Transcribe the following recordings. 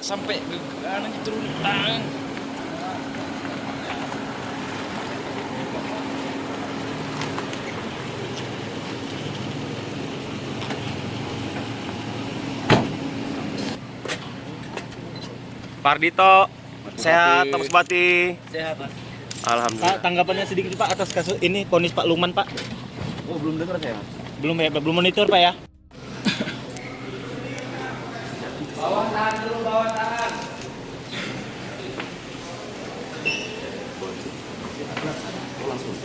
sampai ke kanan turun tangan. Pardito, sehat Pak Bupati. Sehat, Pak. Alhamdulillah. Pak, tanggapannya sedikit Pak atas kasus ini, vonis Pak Lukman Pak. Oh, belum dengar saya, Mas. Belum ya, belum monitor Pak ya. Bawah tangan dulu, bawah tangan. Langsung.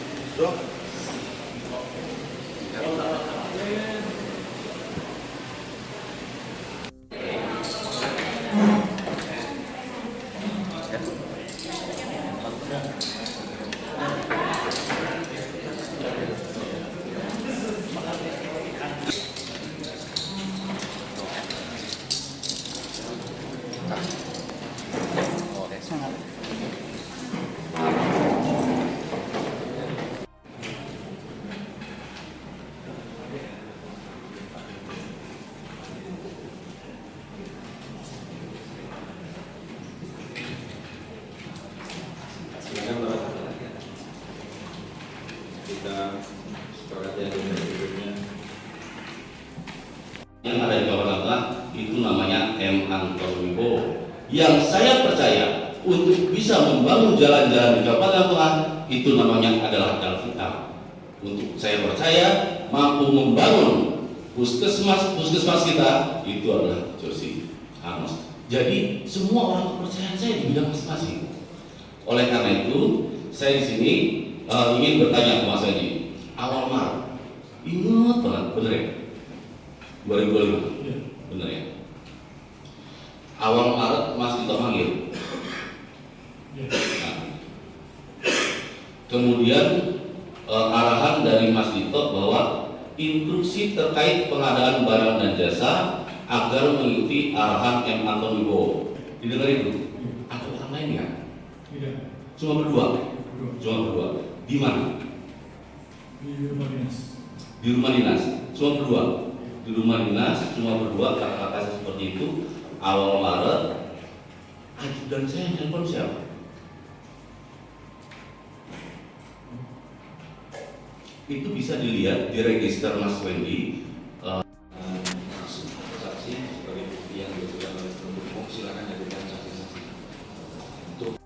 Kita sepakati agenda berikutnya. Yang ada di bawah tanah itu namanya M. Anton Wibowo, yang saya percaya untuk bisa membangun jalan-jalan di Kabupaten Tuhan itu namanya adalah Elvita. Untuk saya percaya mampu membangun puskesmas kita itu adalah Josi Amos. Jadi semua orang kepercayaan saya di bidang masing-masing. Oleh karena itu saya di sini ingin bertanya ke Mas Haji, awal Maret, ingat banget, bener ya? 2025, bener ya? Awal Maret Mas Tito manggil. Nah, kemudian arahan dari Mas Tito bahwa instruksi terkait pengadaan barang dan jasa agar mengikuti arahan M. Anton Wibowo. Didengar itu? Ada orang lain ya? Cuma berdua. Cuma berdua. Di mana? Di rumah dinas. Di rumah dinas. Cuma berdua. Di rumah dinas cuma berdua, kata-kata seperti itu. Awal Maret, ajudan saya telepon siapa? Itu bisa dilihat di register Mas Wendy. Saksi sebagai bukti yang diajukan oleh penuntut umum, silakan jadikan saksi-saksi. Untuk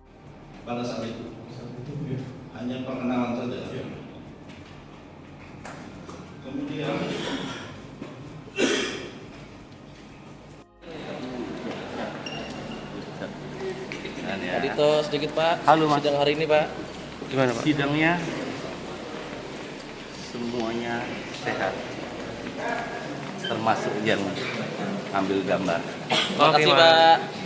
pada saat itu hanya perkenalan saja. Kemudian Pak Dito sedikit, Pak. Halo, Mas. Sidang hari ini, Pak. Gimana Pak? Sidangnya semuanya sehat, termasuk yang ambil gambar. Terima kasih, Mas. Pak.